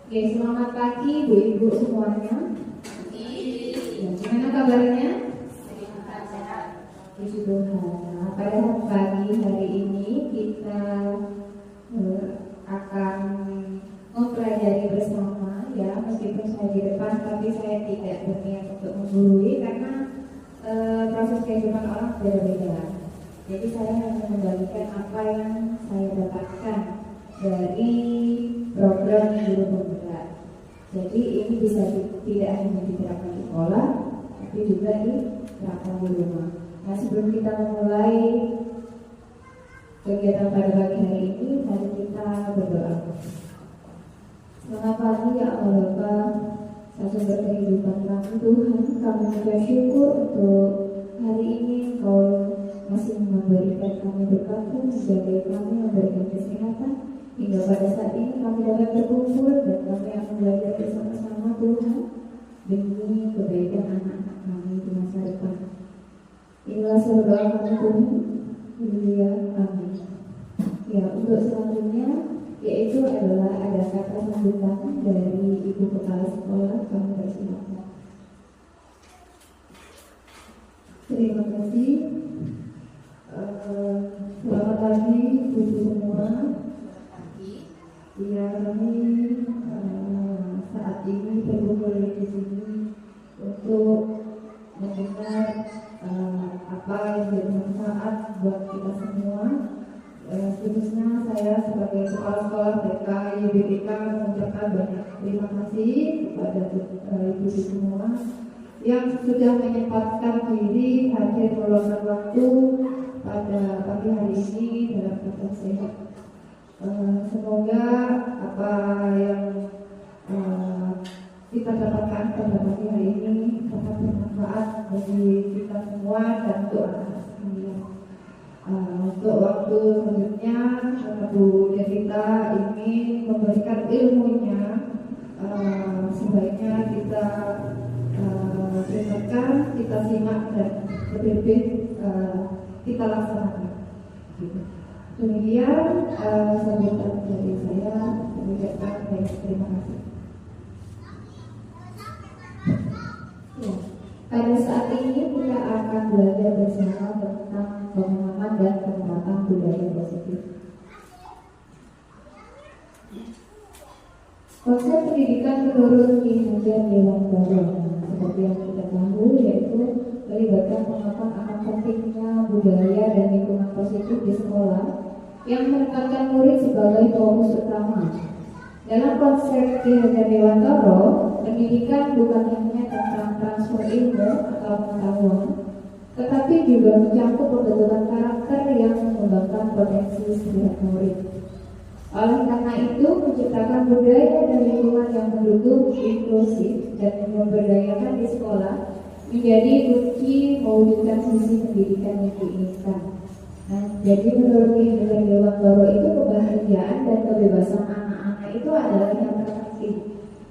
Oke, selamat pagi Bu-Ibu semuanya. Ya, gimana kabarnya? Puji Tuhan. Pada pagi hari ini kita akan mempelajari bersama ya, meskipun saya di depan tapi saya tidak berniat untuk menggurui karena proses kehidupan orang beda-beda. Jadi saya hanya membagikan apa yang saya dapatkan dari program guru penggerak. Jadi ini bisa tidak hanya diterapkan di sekolah, tapi juga diterapkan di rumah. Nah, sebelum kita memulai kegiatan pada pagi hari ini, mari kita berdoa. Selamat pagi ya Allah Bapa, sumber kehidupan kami Tuhan. Kami mengucap syukur untuk hari ini Kau masih memberikan kami berkat-Mu, menjaga kami, memberikan kesehatan. Hingga pada saat ini kami dapat berkumpul dan kami akan belajar bersama-sama Tuhan demi kebaikan anak-anak kami di masa depan. Inilah seluruh doa kami Tuhan. Haleluya, amin. Ya, untuk selanjutnya yaitu adalah ada kata sambutan dari Ibu Kepala Sekolah. Kami persilakan. Terima kasih. Selamat pagi Ibu semua. Ya, kami saat ini berkumpul di sini untuk mendengar apa yang bermanfaat buat kita semua. Khususnya saya sebagai kepala sekolah TK YBTK mengucapkan banyak terima kasih kepada ibu semua yang sudah menyempatkan diri hadir meluangkan waktu pada pagi hari ini dalam keadaan sehat. Semoga apa yang kita dapatkan pada pagi hari ini sangat bermanfaat bagi kita semua dan untuk anak-anak sekalian. Untuk waktu selanjutnya, Bu Devita ingin memberikan ilmunya. Sebaiknya kita dengarkan, kita simak dan lebih kita laksanakan. Demikian sambutan dari saya. Mengucapkan banyak terima kasih. Ya, pada saat ini kita akan belajar bersama tentang pemahaman dan penerapan budaya positif. Konsep pendidikan menurut Ki Hajar Dewantara seperti yang kita tahu yaitu melibatkan penerapan akan pentingnya budaya dan lingkungan positif di sekolah yang menempatkan murid sebagai fokus utama. Dalam konsep Ki Hajar Dewantara, pendidikan bukan hanya tentang transfer ilmu atau pengetahuan, tetapi juga mencakup pembentukan karakter yang mengembangkan potensi setiap murid. Oleh karena itu, menciptakan budaya dan lingkungan yang mendukung inklusif dan memberdayakan di sekolah menjadi kunci mewujudkan sisi pendidikan yang diinginkan. Nah, jadi menurut Ki Hajar Dewantara itu kebahagiaan dan kebebasan anak-anak itu adalah yang terpenting.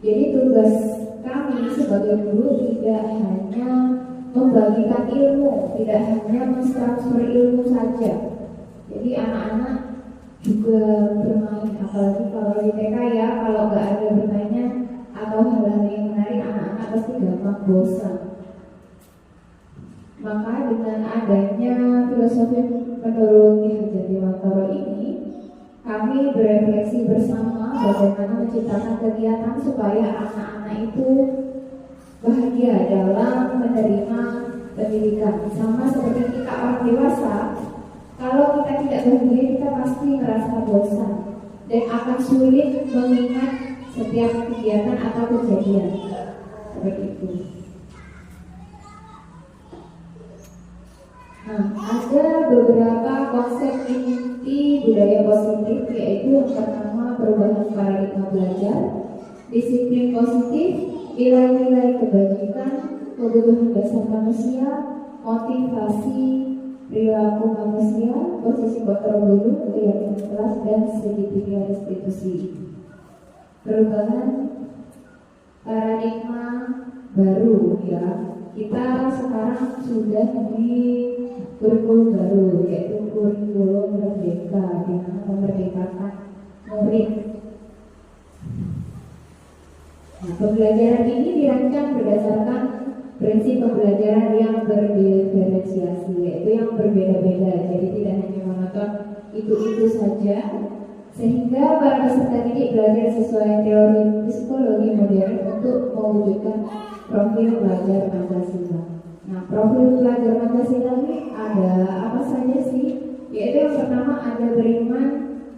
Jadi tugas kami sebagai guru tidak hanya membagikan ilmu, tidak hanya mentransfer ilmu saja. Jadi anak-anak juga bermain, apalagi kalau di TK ya, kalau nggak ada bermainnya atau hal-hal yang menarik, anak-anak pasti gampang bosan. Maka dengan adanya filosofi menurut Ki Hajar Dewantara ini, kami berefleksi bersama bagaimana menciptakan kegiatan supaya anak-anak itu bahagia dalam menerima pendidikan. Sama seperti kita orang dewasa, kalau kita tidak bahagia, kita pasti merasa bosan dan akan sulit mengingat setiap kegiatan atau kejadian seperti itu. Nah, ada beberapa konsep inti budaya positif, yaitu yang pertama perubahan paradigma belajar, disiplin positif, nilai-nilai kebajikan, kebutuhan dasar manusia, motivasi, perilaku manusia, posisi kontrol guru, keyakinan kelas, dan segitiga restitusi. Perubahan paradigma baru ya. Kita sekarang sudah di kurikulum baru, yaitu kurikulum merdeka, di mana memerdekakan murid. Pembelajaran ini dirancang berdasarkan prinsip pembelajaran yang berdiferensiasi, yaitu yang berbeda-beda, jadi tidak hanya monoton itu saja, sehingga para peserta didik belajar sesuai teori psikologi modern untuk mewujudkan profil pelajar Pancasila. Nah, profil pelajar Pancasila ini ada apa saja sih? Yaitu yang pertama ada beriman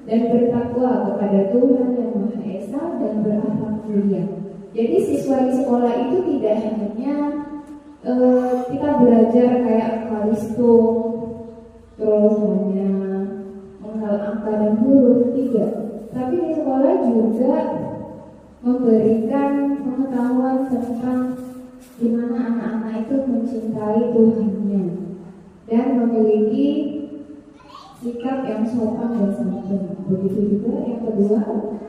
dan bertakwa kepada Tuhan Yang Maha Esa dan berakhlak mulia. Jadi siswa di sekolah itu tidak hanya kita belajar kayak kalistung, terus hanya mengenal angka dan huruf, tidak. Tapi di sekolah juga memberikan pengetahuan tentang gimana anak-anak itu mencintai Tuhannya dan memiliki sikap yang sopan dan santun. Begitu juga yang kedua,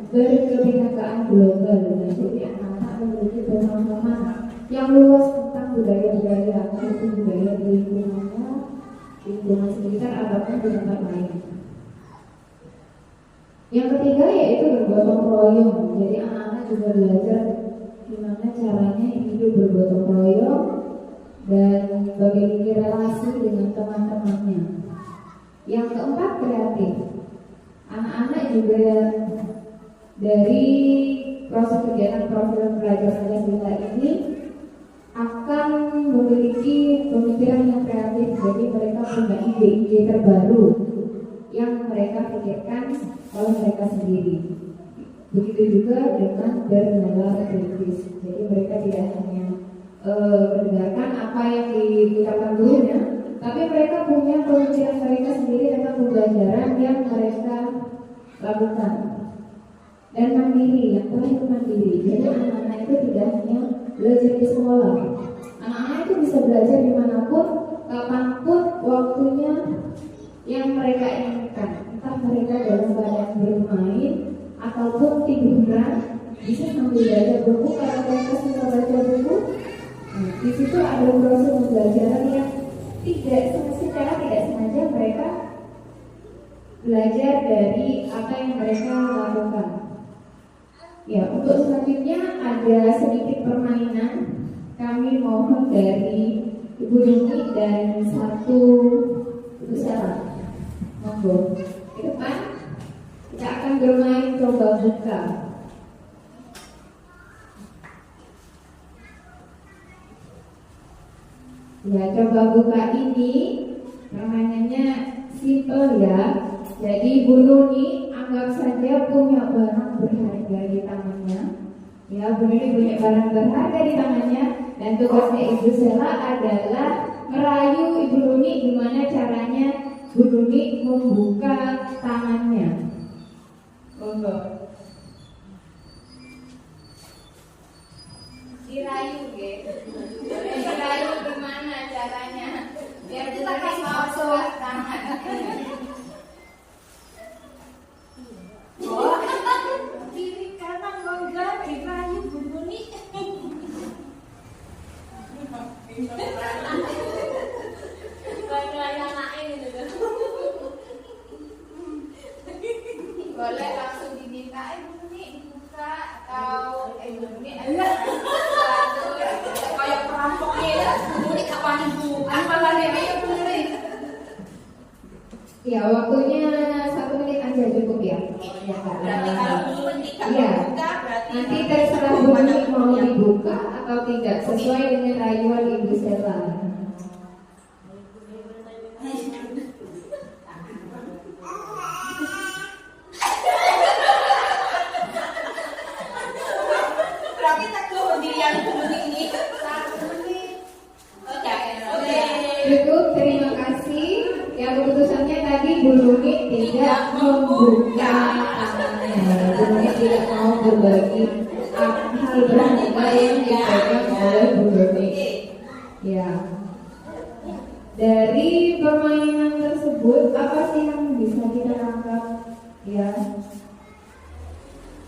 berkebinekaan global. Nah, jadi anak-anak memiliki pemahaman yang luas tentang budaya-budaya, yaitu budaya di lingkungannya, lingkungan sekitar ataupun di tempat lain. Yang ketiga yaitu bergotong royong. Jadi anak-anak juga belajar gimana caranya hidup bergotong royong dan memiliki relasi dengan teman-temannya. Yang keempat, kreatif. Anak-anak juga dari proses kegiatan profil pelajar Pancasila ini akan memiliki pemikiran yang kreatif. Jadi mereka punya ide-ide terbaru yang mereka pikirkan oleh mereka sendiri. Begitu juga dengan bernalar kritis. Jadi mereka tidak hanya mendengarkan apa yang diucapkan gurunya, tapi mereka punya pemikiran mereka sendiri tentang pembelajaran yang mereka lakukan. Dan mandiri, yang terakhir mandiri. Jadi anak-anak itu tidak hanya belajar di sekolah. Anak-anak itu bisa belajar dimanapun, kapanpun, waktunya yang mereka inginkan. Entah mereka dalam keadaan bermain ataupun tiduran, bisa sambil belajar buku. Kalau mereka suka baca buku, di situ ada proses pembelajaran yang secara tidak sengaja mereka belajar dari apa yang mereka lakukan. Ya, untuk selanjutnya ada sedikit permainan. Kami mohon dari Ibu Yuni dan satu Ibu Sarah, monggo ke depan. Kita akan bermain coba buka. Ya, coba buka ini permainannya simple ya. Jadi Bu Nuni anggap saja punya barang berharga di tangannya. Ya, Bu Nuni punya barang berharga di tangannya, dan tugasnya Ibu Sela adalah merayu Ibu Nuni gimana caranya Bu Nuni membuka tangannya. Monggo. Dirayu, dirayu gimana caranya biar Bu Nuni masuk tangan. Oh, kiri kanan mangga dirayu Bu Nuni. Boleh langsung diminta Bu Nuni dibuka atau Bu Nuni kayak perampoknya ya. Bu Nuni kapan dibuka? Apa lagi ayo Bu Nuni? Ya, waktunya 1 menit aja cukup ya. Berarti kalau belum tidak dibuka, berarti nanti terserah Bu Nuni mau dibuka atau tidak sesuai dengan rayuan Ibu Sela. berarti tak kemudian Bu Nuni ini 1 menit. Oke. Cukup, terima kasih. Yang keputusannya tadi Bu Nuni tidak membuka tangannya. Bu Nuni tidak mau berbagi hal berharga yang dipegang oleh Bu Nuni. Ya. Dari permainan tersebut, apa sih yang bisa kita tangkap? Ya.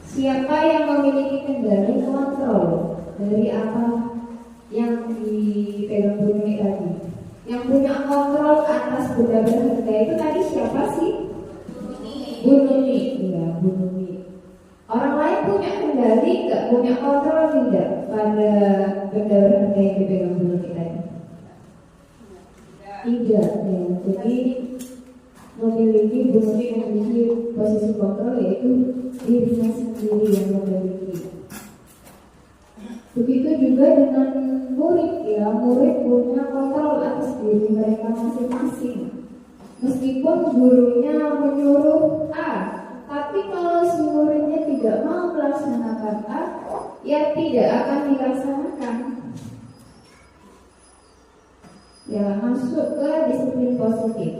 Siapa yang memiliki kendali kontrol dari apa yang dipegang Bu Nuni tadi? Yang punya kontrol atas benda berharga itu tadi siapa sih? Bu Nuni. Iya, Bu Nuni. Orang lain punya kendali nggak punya kontrol tidak pada benda berharga yang dipegang dulu kita ini? Tidak ya. Jadi memiliki posisi kontrol yaitu dirinya sendiri yang memiliki. Begitu juga dengan murid ya, murid punya kontrol atas diri mereka masing-masing. Meskipun gurunya menyuruh A, tapi kalau si muridnya tidak mau melaksanakan A, ya tidak akan dilaksanakan. Ya, masuk ke disiplin positif.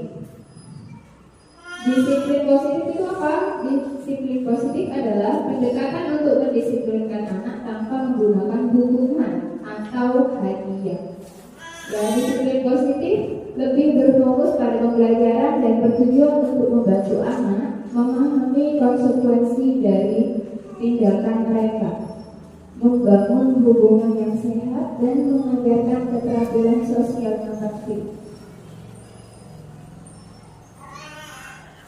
Disiplin positif itu apa? Disiplin positif adalah pendekatan untuk mendisiplinkan anak tanpa menggunakan hukuman atau hadiah. Ya, disiplin positif lebih berfokus pada pembelajaran dan bertujuan untuk membantu anak memahami konsekuensi dari tindakan mereka, membangun hubungan yang sehat dan mengajarkan keterampilan sosial yang aktif.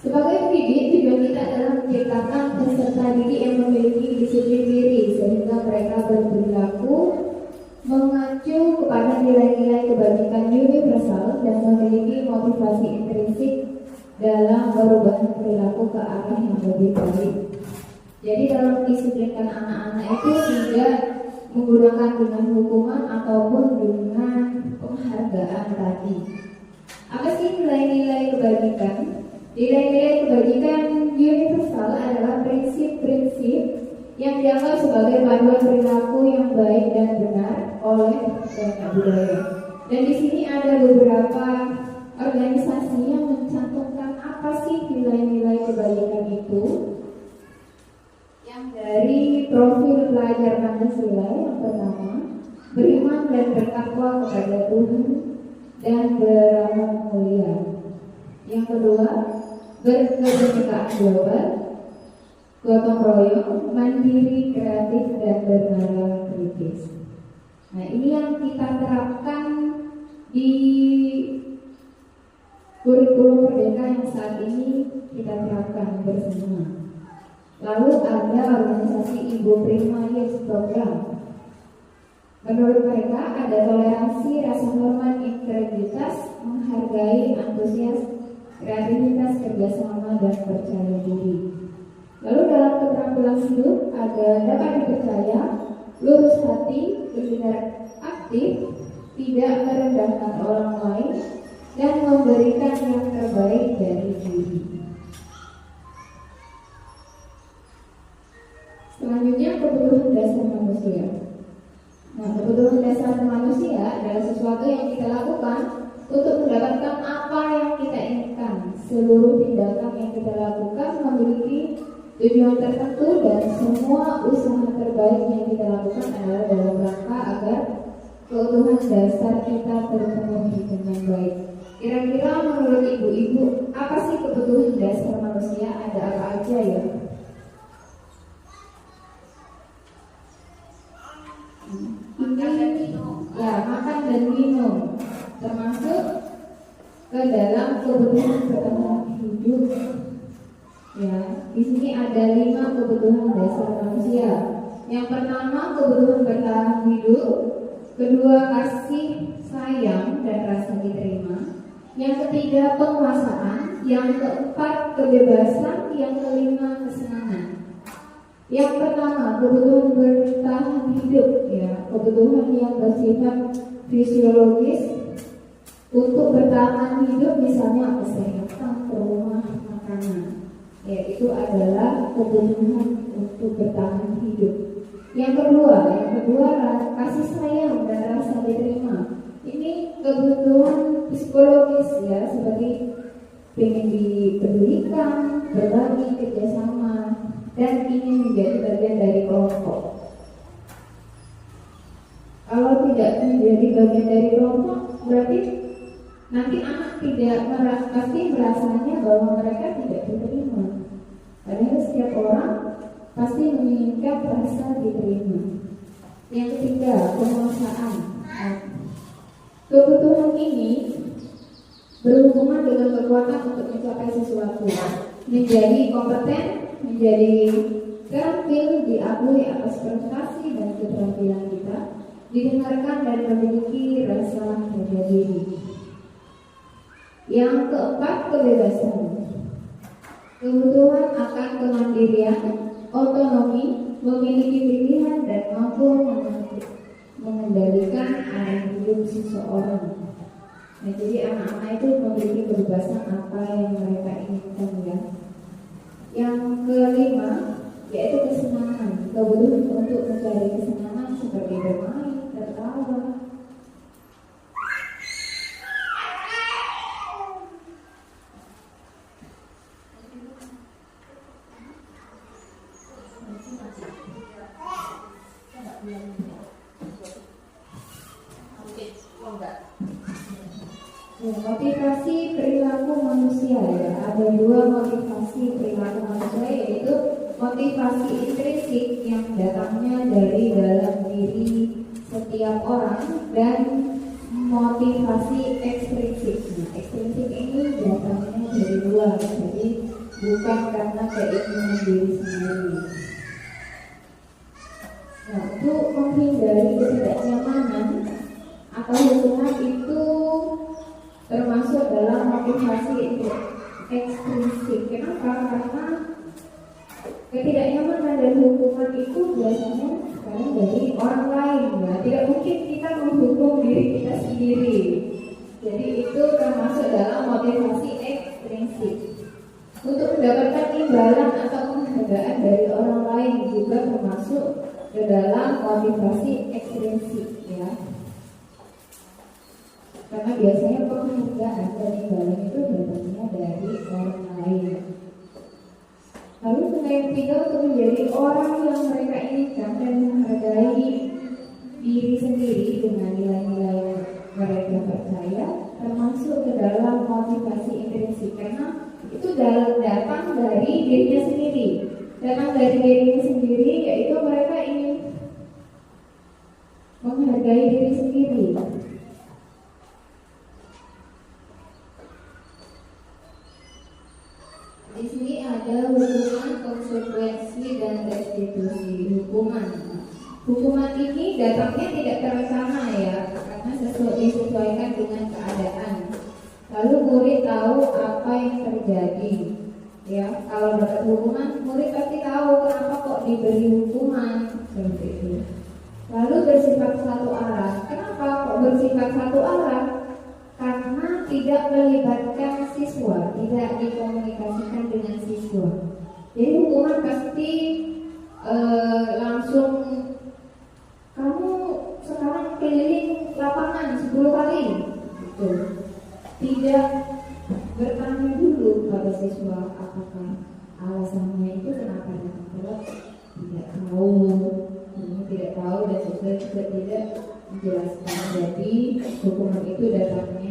Sebagai pendidik, tujuan kita adalah menciptakan peserta didik yang memiliki disiplin diri sehingga mereka berperilaku mengacu kepada nilai-nilai kebajikan universal dan memiliki motivasi intrinsik dalam perubahan perilaku ke arah yang lebih baik. Jadi dalam mendisiplinkan anak-anak itu tidak menggunakan dengan hukuman ataupun dengan penghargaan tadi. Apa sih nilai-nilai kebajikan? Nilai-nilai kebajikan universal adalah prinsip-prinsip yang dianggap sebagai panduan perilaku yang baik dan benar oleh banyak budaya. Dan di sini ada beberapa organisasi yang mencantumkan apa sih nilai-nilai kebajikan itu. Yang dari profil pelajar Pancasila yang pertama, beriman dan bertakwa kepada Tuhan dan beramal mulia. Yang kedua, berkebinekaan global, gotong royong, mandiri, kreatif, dan bernalar kritis. Nah, ini yang kita terapkan di kurikulum Merdeka yang saat ini kita terapkan bersama. Lalu ada organisasi Ibu Prima Yes Program. Menurut mereka ada toleransi, rasa hormat, integritas, menghargai, antusias, kreativitas, kerjasama, dan percaya diri. Lalu dalam keterampilan hidup ada dapat dipercaya, lurus hati, bertindak aktif, tidak merendahkan orang lain, dan memberikan yang terbaik dari diri. Selanjutnya kebutuhan dasar manusia. Nah, kebutuhan dasar manusia adalah sesuatu yang kita lakukan untuk mendapatkan apa yang kita inginkan. Seluruh tindakan yang kita lakukan memiliki tujuan tertentu dan semua usaha terbaik yang kita lakukan adalah dalam rangka agar kebutuhan dasar kita terpenuhi dengan baik. Kira-kira menurut ibu-ibu, apa sih kebutuhan dasar manusia? Ada apa aja ya? Makan dan minum termasuk ke dalam kebutuhan bertahan hidup. Ya, di sini ada 5 kebutuhan dasar manusia. Yang pertama kebutuhan bertahan hidup, kedua kasih sayang dan rasa diterima, yang ketiga penguasaan, yang keempat kebebasan, yang kelima kesenangan. Yang pertama kebutuhan bertahan hidup, ya, kebutuhan yang bersifat fisiologis untuk bertahan hidup, misalnya kesehatan, rumah, makanan. Ya, itu adalah kebutuhan untuk bertahan hidup. Yang kedua kasih sayang dan rasa diterima. Ini kebutuhan psikologis ya, seperti ingin dipedulikan, berbagi, kerjasama, dan ingin menjadi bagian dari kelompok. Kalau tidak menjadi bagian dari kelompok, berarti nanti anak pasti merasanya bahwa mereka tidak diterima. Padahal setiap orang pasti menginginkan rasa diterima. Yang ketiga, penguasaan. Kebutuhan ini berhubungan dengan kekuatan untuk mencapai sesuatu, menjadi kompeten, menjadi Terampil diakui atas prestasi dan keterampilan kita, didengarkan dan memiliki rasa harga diri. Yang keempat, kebebasan. Kebutuhan akan kemandirian, otonomi, memiliki pilihan dan mampu mengendalikan arah hidup seseorang. Nah, jadi anak-anak itu memiliki kebebasan apa yang mereka inginkan ya. Yang kelima, yaitu kesenangan. Kebutuhan untuk mencari kesenangan seperti bermain, tertawa. Motivasi perilaku manusia ya, ada dua motivasi perilaku manusia, yaitu motivasi intrinsik yang datangnya dari dalam diri setiap orang dan motivasi ekstrinsik. Ekstrinsik ini datangnya dari luar, jadi bukan karena keinginan diri sendiri. Nah, untuk menghindari ketidaknyamanan atau hubungan itu termasuk dalam motivasi ekstrinsik. Kenapa? Karena ketidaknyamanan dan hukuman itu biasanya sekarang dari orang lain ya. Tidak mungkin kita menghukum diri kita sendiri. Jadi itu termasuk dalam motivasi ekstrinsik. Untuk mendapatkan imbalan atau penghargaan dari orang lain juga termasuk ke dalam motivasi ekstrinsik ya. Karena biasanya penghargaan dan imbalan itu datangnya dari orang lain. Lalu yang ketiga, untuk menjadi orang yang mereka inginkan dan menghargai diri sendiri dengan nilai-nilai yang mereka percaya, termasuk ke dalam motivasi intrinsik. Karena itu datang dari dirinya sendiri. Datang dari dirinya sendiri, yaitu mereka ingin menghargai diri sendiri. Di sini ada hukuman, konsekuensi, dan restitusi. Hukuman ini datangnya tidak terencana ya, karena disesuaikan dengan keadaan. Lalu murid tahu apa yang terjadi. Ya, kalau dapat hukuman, murid pasti tahu kenapa kok diberi hukuman seperti itu. Lalu bersifat satu arah. Kenapa kok bersifat satu arah? Karena tidak melibatkan siswa, tidak dikomunikasikan dengan siswa. Jadi hukuman pasti langsung, kamu sekarang keliling lapangan 10 kali gitu. Tidak bertanya dulu pada siswa apakah alasannya itu kenapa datang telat. Tidak tahu dan siswa juga tidak menjelaskan. Jadi hukuman itu datangnya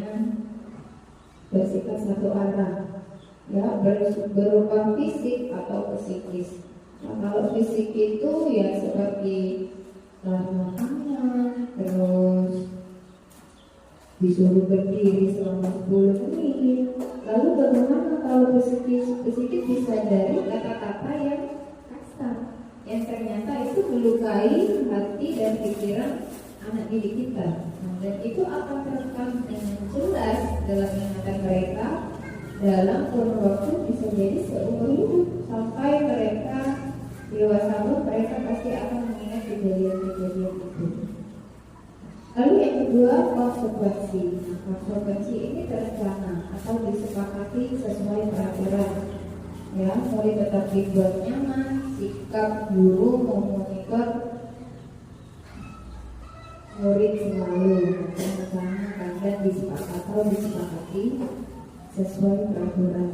bersifat satu arah ya, berupa fisik atau psikis. Nah, kalau fisik itu ya seperti lama tangan, terus disuruh berdiri selama 10 menit. Lalu bagaimana kalau psikis bisa dari kata-kata yang kasar, yang ternyata itu melukai hati dan pikiran anak didik kita. Nah, dan itu akan terekam dengan jelas dalam ingatan mereka dalam kurun waktu bisa jadi seumur hidup. Sampai mereka dewasa pun mereka pasti akan mengingat kejadian-kejadian itu. Lalu yang kedua, konsekuensi. Konsekuensi ini terencana atau disepakati sesuai peraturan. Ya, mulai tetap dibuat nyaman, sikap guru memonitor murid selalu bersama-sama dan disepakati sesuai peraturan.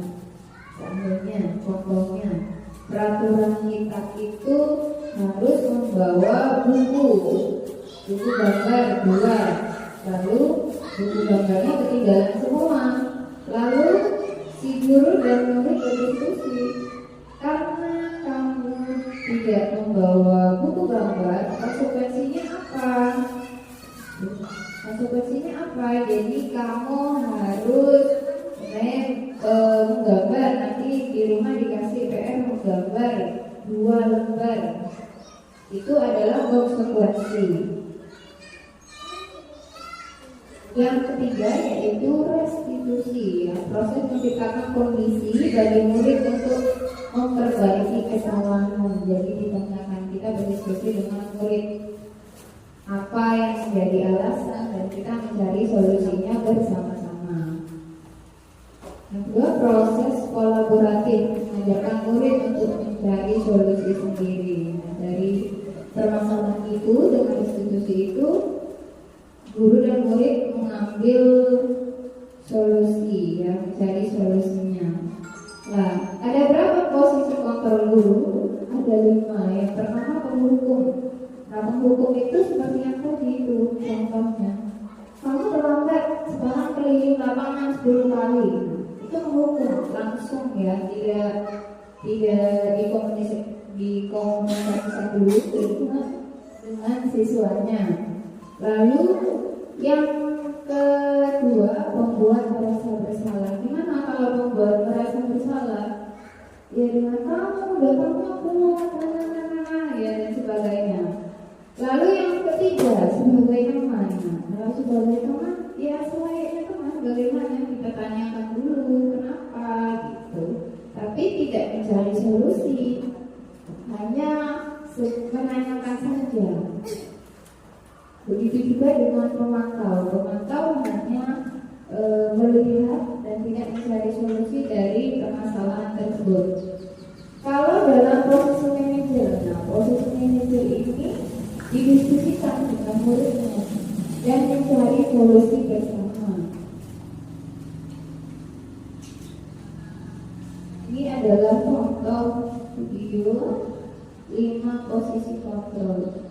Seandainya, contohnya, peraturan kita itu harus membawa buku gambar 2, lalu buku gambarnya ketinggalan semua. Lalu si guru dan murid berdiskusi, karena kamu tidak membawa buku gambar, konsekuensinya apa? Jadi kamu harus menggambar, nanti di rumah dikasih PR menggambar 2 lembar. Itu adalah konsekuensi. Yang ketiga yaitu restitusi, ya, proses menciptakan kondisi bagi murid untuk memperbaiki kesalahan. Jadi ditanyakan, kita berdiskusi dengan murid apa yang menjadi alasan dan kita mencari solusinya bersama-sama. Yang kedua, proses kolaboratif, mengajarkan murid untuk mencari solusi sendiri. Nah, dari permasalahan itu dengan restitusi itu, guru dan murid mengambil solusi, ya, mencari solusinya. Nah, ada berapa posisi kontrol guru? Ada 5. Yang pertama penghukum. Nah, penghukum itu seperti yang tadi itu contohnya. Kamu terlambat, sekarang keliling lapangan 10 kali. Itu penghukum langsung, ya, tidak dikomunikasikan dulu dengan siswanya. Lalu yang kedua, membuat merasa bersalah. Gimana kalau membuat merasa bersalah? Ya dengan kamu datangnya buat ya dan sebagainya. Lalu yang ketiga, sebagai teman. Kalau sebagai teman, ya selayaknya teman, bagaimana kita tanyakan dulu kenapa gitu. Tapi tidak mencari solusi, hanya menanyakan saja. Begitu juga dengan pemantau. Pemantau hanya melihat dan tidak mencari solusi dari permasalahan tersebut. Kalau dalam proses manajer, nah proses manajer ini didiskusikan dengan muridnya dan mencari solusi bersama. Ini adalah contoh video 5 posisi kontrol.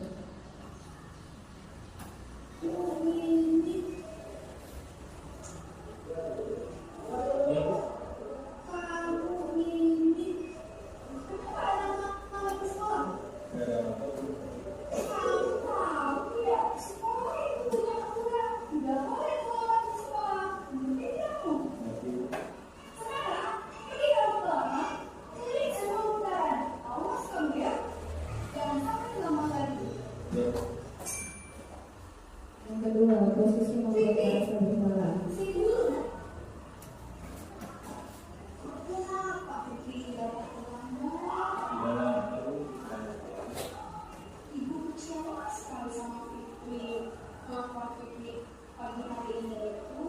Yang kedua, posisi membuat merasa bersalah. Ibu kecewa sekali sama Fikri. Kenapa Fikri pagi hari ini itu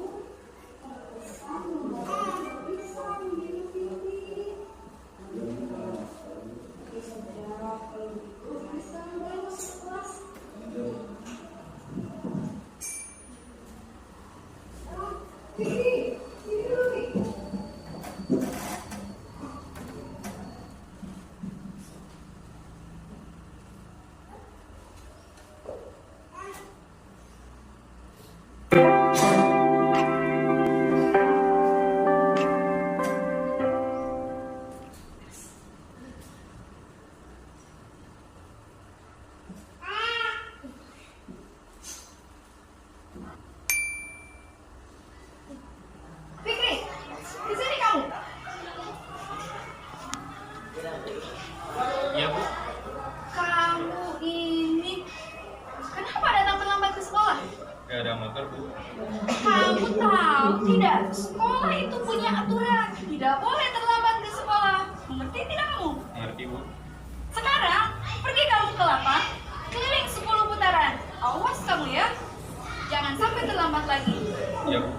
terkesan membuat bisa menjadi Fikri. Jadi saudara, kalau begitu Fikri sekarang boleh masuk kelas. Fikri, sini dulu Fikri. Fikri, di sini kamu. Iya, Bu. Kamu ini kenapa datang terlambat ke sekolah? Gak ada motor, Bu. Kamu tahu tidak? Sekolah itu punya aturan. Tidak boleh terlambat ke sekolah. Mengerti tidak kamu? Ngerti, Bu. Sekarang pergi kamu ke lapang, keliling 10 putaran. Awas kamu ya. Jangan sampai terlambat lagi. Iya, Bu.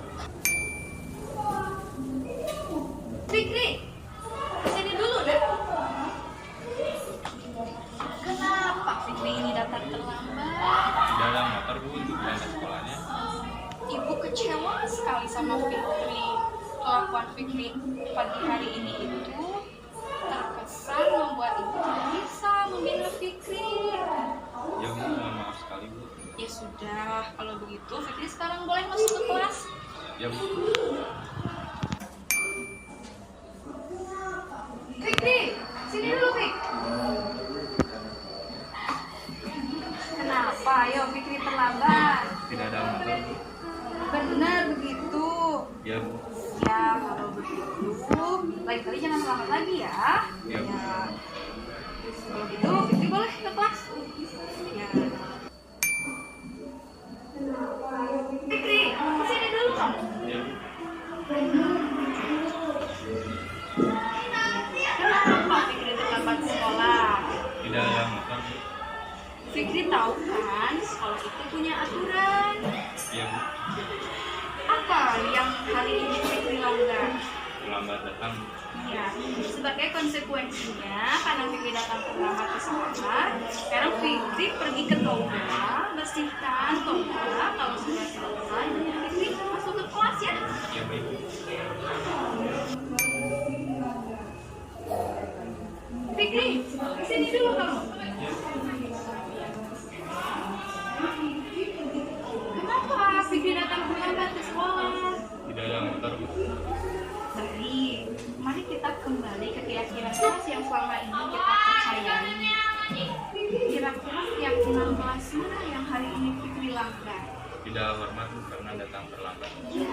Fikri, sini dulu deh. Kenapa Fikri ini datang terlambat? Tidak ada motor, Bu, untuk berangkat sekolahnya. Ibu kecewa sekali sama Fikri. Kelakuan Fikri pagi hari ini itu terkesan membuat ibu tidak bisa membela Fikri. Ya, Bu, mohon maaf sekali, Bu. Ya sudah, kalau begitu Fikri sekarang boleh masuk ke kelas. Ya, Bu. Fikri, sini dulu Fik. Kenapa? Ayo Fikri terlambat. Tidak ada motor, Bu. Benar begitu. Ya, Bu. Ya kalau begitu, lain kali jangan terlambat lagi ya. Ya, Bu. Ya. Tidak ada motor. Fikri tahu kan sekolah itu punya aturan. Ya Bu, Apa yang hari ini Fikri langgar? terlambat datang. Ya, sebagai konsekuensinya karena Fikri datang terlambat ke sekolah, sekarang Fikri pergi ke toga, bersihkan toga. Kalau sudah selesai, Fikri masuk ke kelas ya. Ya baik. Fikri, sini dulu kamu. Kenapa Fikri datang terlambat ke sekolah? Tidak ada motor Bu. Baik, mari kita kembali ke keyakinan kelas yang selama ini kita percayai. Kira-kira keyakinan kelas mana yang hari ini Fikri langgar? Tidak hormat Bu karena datang terlambat. Ya,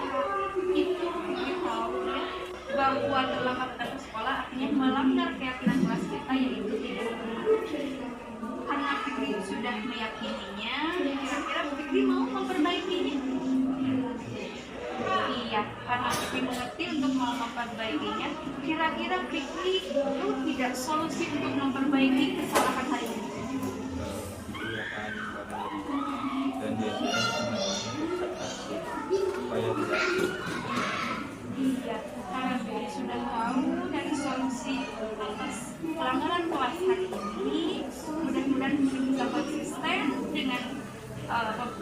itu Fikri tahu ya, bahwa terlambat datang ke sekolah artinya melanggar keyakinan kelas kita, yaitu tidak hormat. Karena Fikri sudah meyakininya, kira-kira Fikri mau memperbaikinya? Iya, karena Fikri mengerti untuk mau memperbaikinya. Kira-kira Fikri itu tidak solusi untuk memperbaiki kesalahan hari ini. Dia akan memberi dan dia sudah supaya tidak. Iya, karena Fikri sudah tahu dari solusi atas pelanggaran kelas hari ini. Mudah-mudahan Fikri bisa konsisten dengan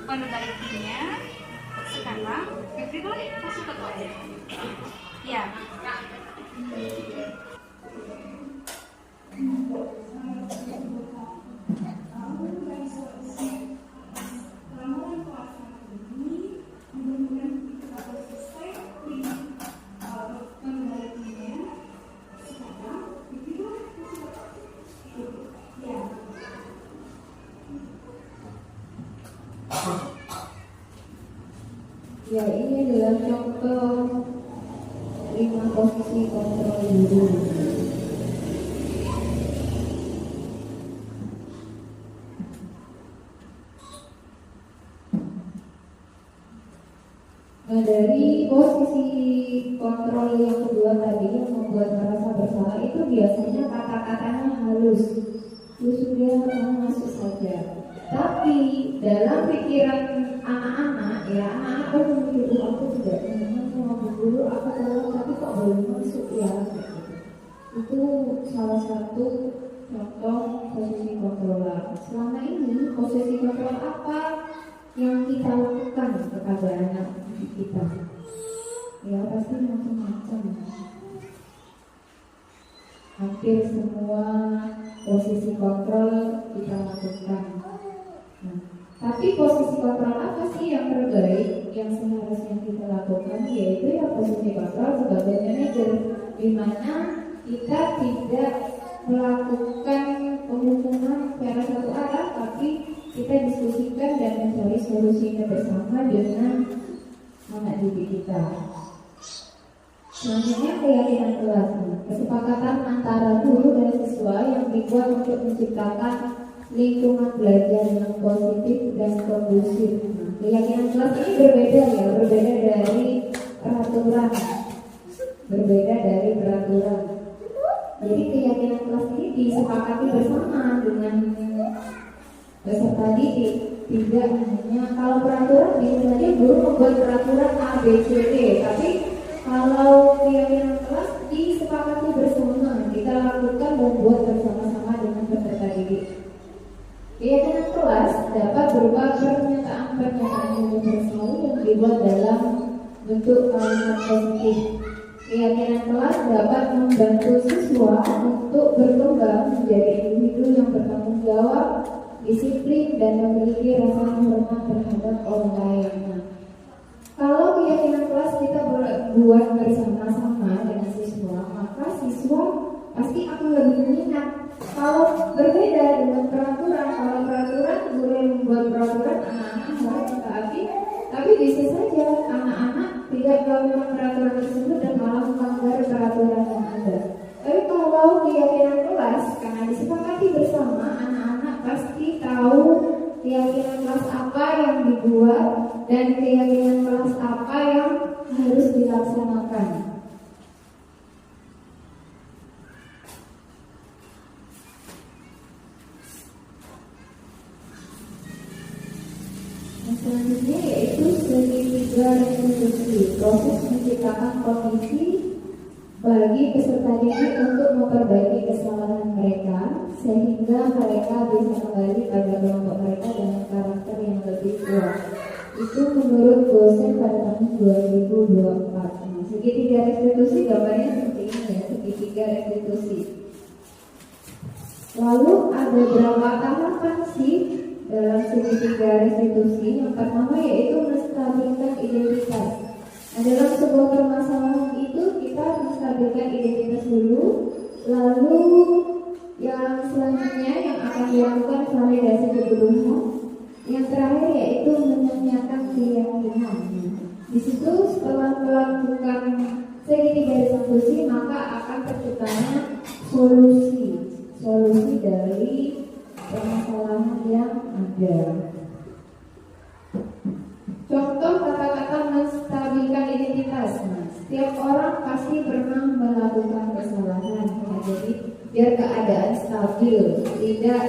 memperbaikinya. Sekarang Fikri boleh masuk ke kelas. Ya. Ya, ini adalah contoh 5 posisi kontrol guru. Nah, dari posisi kontrol yang kedua tadi yang membuat merasa bersalah itu biasanya kata-katanya halus. Itu sudah masuk saja. Tapi dalam pikiran anak-anak, ya anak-anak kan memikir, aku tidak nyaman sama Bu Guru, aku tahu tapi kok belum masuk ya. Itu salah satu contoh posisi kontrol. Selama ini posisi kontrol apa yang kita lakukan kepada anak kita? Ya pasti macam-macam. Hampir semua posisi kontrol kita lakukan. Nah, tapi posisi kontrol apa sih yang terbaik yang seharusnya kita lakukan? Yaitu ya posisi kontrol sebagai manajer, di mana kita tidak melakukan pengumuman secara satu arah, tapi kita diskusikan dan mencari solusinya bersama dengan anak didik kita. Selanjutnya keyakinan kelas, kesepakatan antara guru dan siswa yang dibuat untuk menciptakan lingkungan belajar yang positif dan kondusif. Keyakinan kelas ini berbeda ya, berbeda dari peraturan. Jadi keyakinan kelas ini disepakati bersama dengan peserta didik. Tidak hanya kalau peraturan bisa saja guru membuat peraturan A, B, C, D, tapi kalau keyakinan kelas disepakati bersama, kita lakukan dan buat bersama-sama dengan peserta didik. Keyakinan kelas dapat berupa pernyataan-pernyataan universal yang dibuat dalam bentuk kalimat positif. Keyakinan kelas dapat membantu siswa untuk berkembang menjadi individu yang bertanggung jawab, disiplin, dan memiliki rasa hormat terhadap orang lain. Kalau keyakinan kelas kita buat bersama-sama dengan siswa, maka siswa pasti akan lebih minat. Kalau berbeda dengan peraturan, kalau peraturan guru yang membuat peraturan anak-anak harus mentaati, tapi bisa saja anak-anak tidak melakukan peraturan tersebut dan malah melanggar peraturan yang ada. Tapi kalau keyakinan kelas, karena disepakati bersama, anak-anak pasti tahu keyakinan kelas apa yang dibuat dan keyakinan kelas apa yang harus dilaksanakan. Selanjutnya yaitu segitiga restitusi, proses menciptakan kondisi bagi peserta didik untuk memperbaiki kesalahan mereka sehingga mereka bisa kembali pada kelompok mereka dengan karakter yang lebih kuat. Itu menurut dosen pada tahun 2024. Nah, segitiga restitusi gambarnya seperti ini ya, segitiga restitusi. Lalu ada berapa tahapan sih dalam segitiga restitusi? Yang pertama yaitu menstabilkan identitas. Nah, dalam sebuah permasalahan itu kita menstabilkan identitas dulu, lalu yang selanjutnya yang akan dilakukan validasi kebutuhan. Yang terakhir yaitu menanyakan keyakinan. Di situ setelah melakukan segitiga restitusi maka akan terciptanya solusi dari permasalahan yang ada. Contoh kata-kata menstabilkan identitas. Nah, setiap orang pasti pernah melakukan kesalahan. Nah, jadi biar keadaan stabil, tidak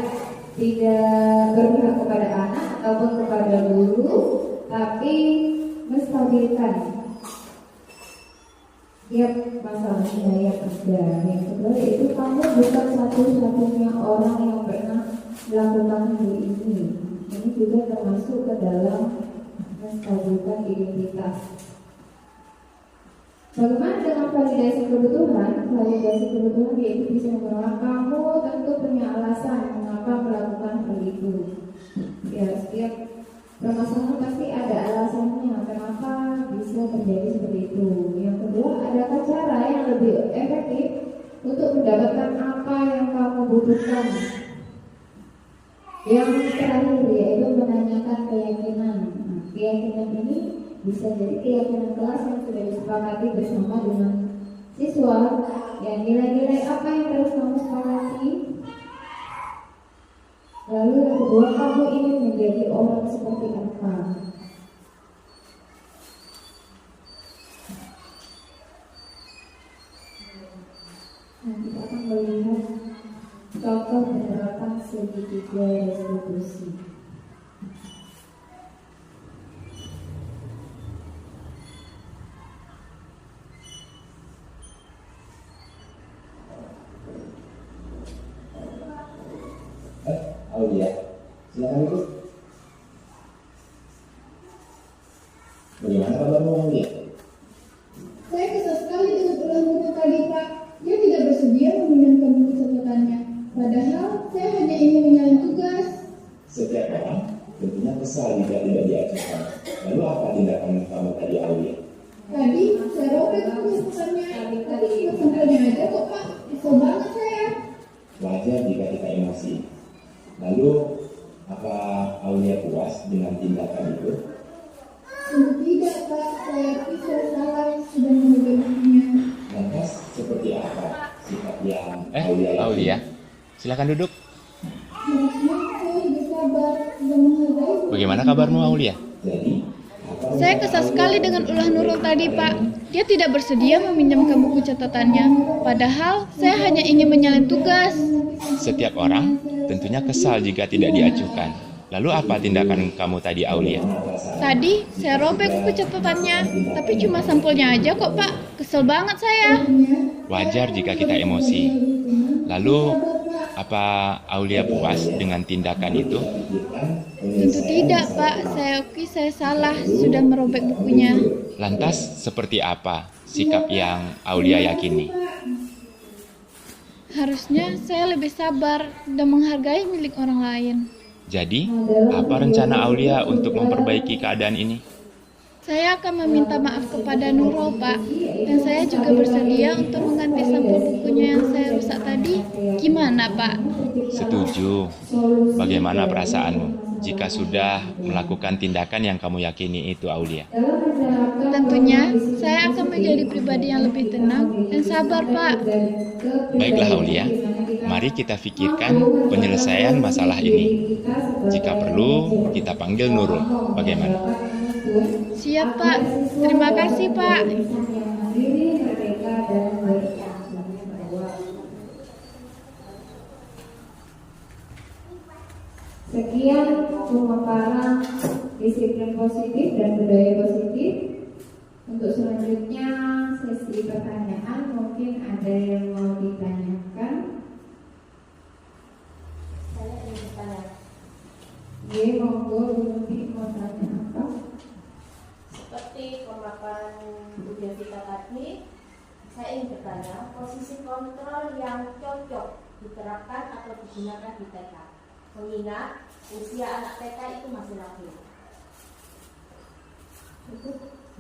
berpihak kepada anak ataupun kepada guru, tapi menstabilkan tiap masalahnya yang ada. Yang kedua yaitu kamu bukan satu-satunya orang yang pernah melakukan hal ini. Ini juga termasuk ke dalam menstabilkan identitas. Bagaimana dengan validasi kebutuhan? Validasi kebutuhan yaitu bisa menerangkan kamu tentu punya alasan mengapa melakukan hal itu. Ya, setiap permasalahan pasti ada alasannya kenapa bisa terjadi seperti itu. Yang kedua, adakah cara yang lebih efektif untuk mendapatkan apa yang kamu butuhkan? Yang terakhir yaitu menanyakan keyakinan. Nah, keyakinan ini bisa jadi keyakinan kelas yang sudah disepakati bersama dengan siswa. Ya, nilai-nilai apa yang harus kamu sepakati? Lalu yang kedua, kamu ingin menjadi orang seperti apa? Nah, kita akan melihat contoh penerapan segitiga restitusi. Aulia, silakan ikut. Bagaimana kabarmu, Aulia? Saya kesal sekali dengan ulah guru tadi, Pak. Dia tidak bersedia meminjamkan buku catatannya. Padahal saya hanya ingin menyalin tugas. Setiap orang tentunya kesal jika tidak diajukan. Lalu apa tindakan kamu tadi, Aulia? Tadi saya robek buku catatannya, tapi cuma sampelnya aja kok, Pak. Kesel banget saya. Wajar jika kita emosi. Lalu, apa Aulia puas dengan tindakan itu? Tentu tidak, Pak. Saya pikir salah sudah merubah bukunya. Lantas, seperti apa sikap yang Aulia yakini? Aulia, silakan duduk. Harusnya saya lebih sabar dan menghargai. Bagaimana kabarmu, Aulia? Jadi, apa Saya kesal sekali dengan ulah Nurul tadi, Pak. Dia tidak bersedia meminjamkan buku catatannya. Padahal saya hanya ingin menyalin tugas. Setiap orang tentunya kesal jika tidak diajukan. Lalu apa tindakan kamu tadi, Aulia? Tadi saya robek buku catatannya, tapi cuma sampulnya aja kok, Pak. Kesel banget saya. Wajar jika kita emosi. Lalu, apa Aulia puas dengan tindakan itu? Tentu tidak, Pak. Saya salah sudah merobek bukunya. Lantas, seperti apa sikap yang Aulia yakini? Harusnya saya lebih sabar dan menghargai milik orang lain. Jadi, apa rencana Aulia untuk memperbaiki keadaan ini? Saya akan meminta maaf kepada Nurul, Pak. Dan saya juga bersedia untuk mengganti sampul bukunya yang saya rusak tadi. Gimana, Pak? Setuju. Bagaimana perasaanmu jika sudah melakukan tindakan yang kamu yakini itu, Aulia? Tentunya, saya akan menjadi pribadi yang lebih tenang dan sabar, Pak. Baiklah, Aulia. Mari kita pikirkan penyelesaian masalah ini. Jika perlu, kita panggil Nurul. Bagaimana? Siap, Pak. Terima kasih, Pak. Sekian pemaparan disiplin positif dan budaya positif. Untuk selanjutnya sesi pertanyaan, mungkin ada yang mau ditanyakan. Saya ingin bertanya. Monggo Bu Nuti mau tanya apa? Seperti pemaparan Bu Devita tadi, saya ingin bertanya posisi kontrol yang cocok diterapkan atau digunakan di TK. Mengingat usia anak TK itu masih lahir.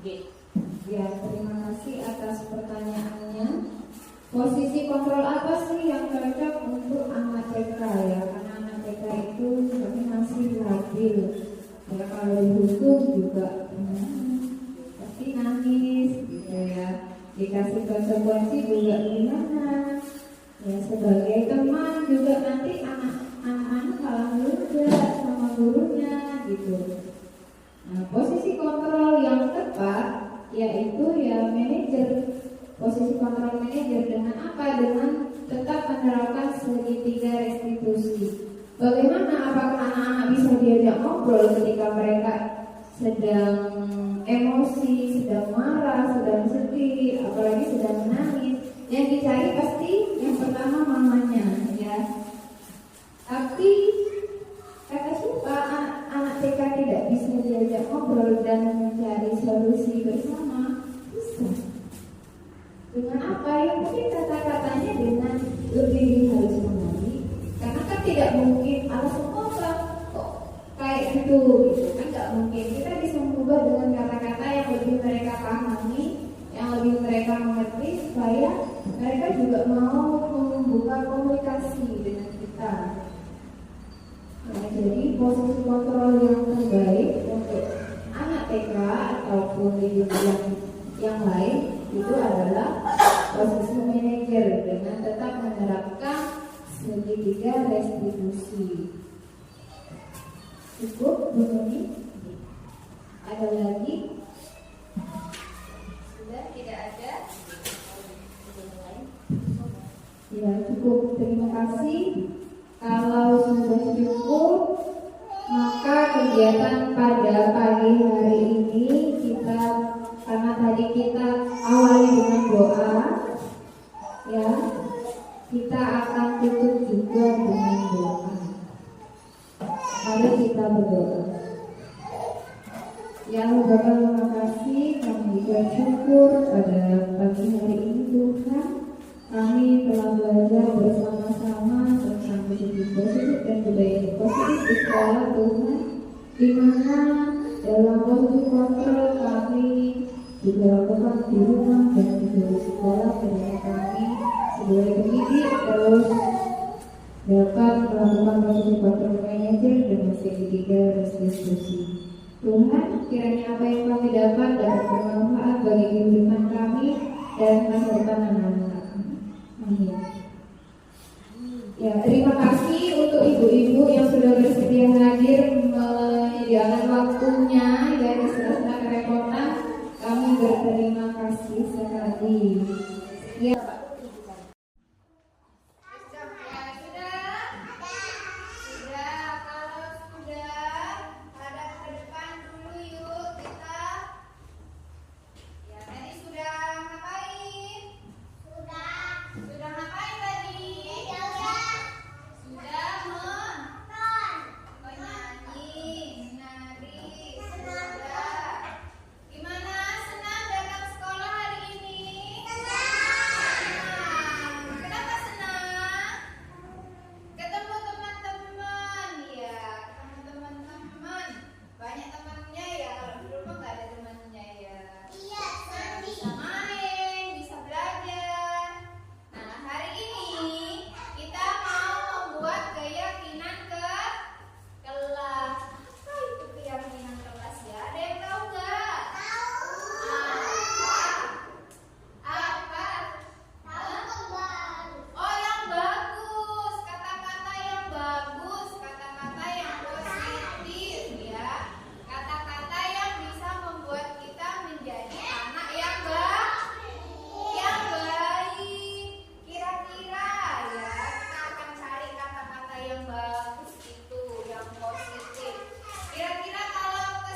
G. Ya, terima kasih atas pertanyaannya. Posisi kontrol apa sih yang cocok untuk anak TK ya? Karena anak TK itu kami masih labil. Ya, kalau dihukum juga pasti nangis gitu ya. Dikasih konsekuensi juga gimana? Ya, sebagai teman juga nanti anak-anak kalah juga sama gurunya gitu. Nah, posisi kontrol yang tepat yaitu ya manajer. Posisi kontrol manajer dengan apa? Dengan tetap menerapkan segitiga restitusi. Bagaimana? Apakah anak-anak bisa diajak ngobrol ketika mereka sedang emosi, sedang marah, sedang sedih, apalagi sedang menangis? Yang dicari pasti yang pertama mamanya, ya. Tapi kata siapa anak TK tidak bisa diajak ngobrol dan mencari solusi bersama? Bisa. Dengan apa? Ya mungkin kata-katanya dengan lebih halus lagi. Karena kan tidak mungkin alasan kok kayak gitu kan nggak mungkin. Kita bisa mengubah dengan kata-kata yang lebih mereka pahami, yang lebih mereka mengerti, supaya mereka juga mau membuka komunikasi dengan kita. Nah, jadi posisi kontrol yang terbaik untuk anak TK ataupun di yang lain itu adalah posisi manajer dengan tetap menerapkan segitiga restitusi. Cukup begini? Ada lagi? Sudah tidak ada. Ya, cukup. Terima kasih. Kalau sudah cukup, maka kegiatan pada pagi hari ini karena tadi kita awali dengan doa, ya, kita akan tutup juga dengan doa. Mari kita berdoa. Ya Allah, terima kasih. Kami bersyukur pada pagi hari ini Tuhan. Kami telah belajar bersama-sama tentang positif dan budaya positif di sekolah Tuhan, di mana dalam posisi kontrol kami juga lakukan di rumah dan juga di sekolah, dan kami sebagai pendidik terus dapat melakukan posisi kontrol manajer dengan segitiga restitusi. Tuhan, kiranya apa yang kami dapat bermanfaat bagi kehidupan kami dan masa depan anak-anak. Amin. Ya, terima kasih untuk ibu-ibu yang sudah bersedia hadir menyediakan waktunya ya di sela-sela kerepotan. Kami berterima kasih sekali. Ya. Kira-kira kalau ke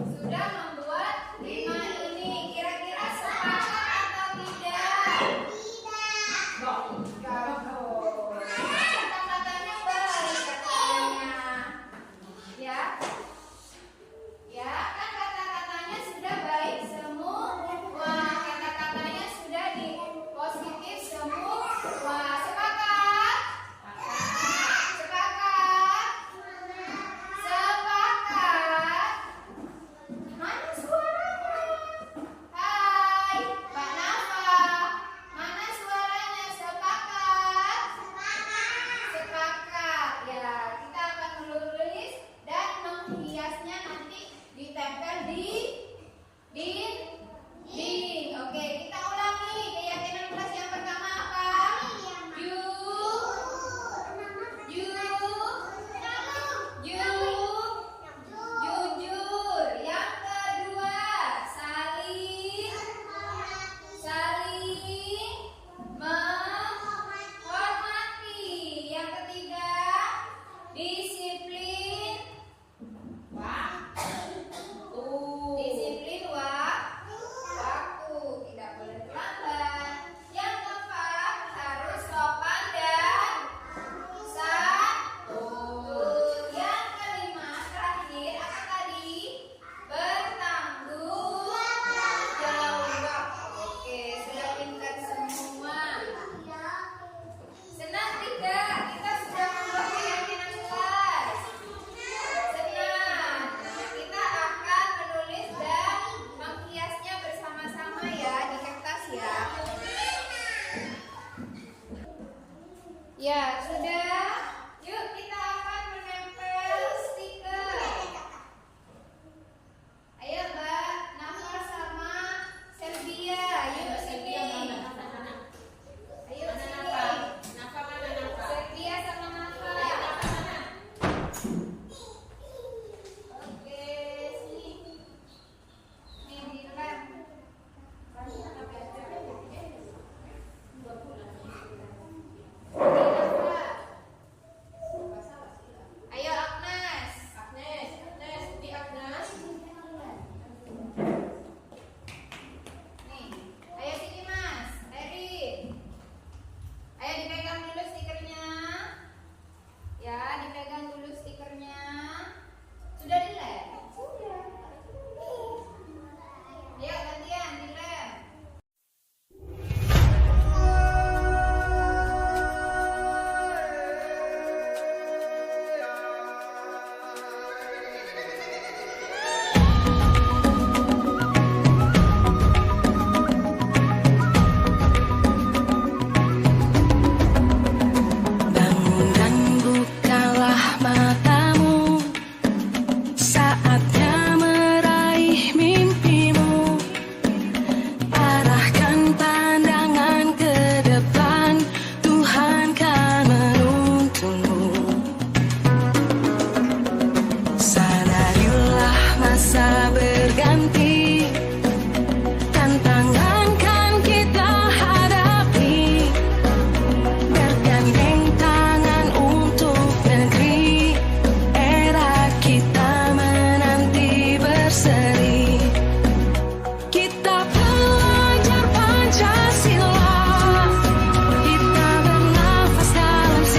sudah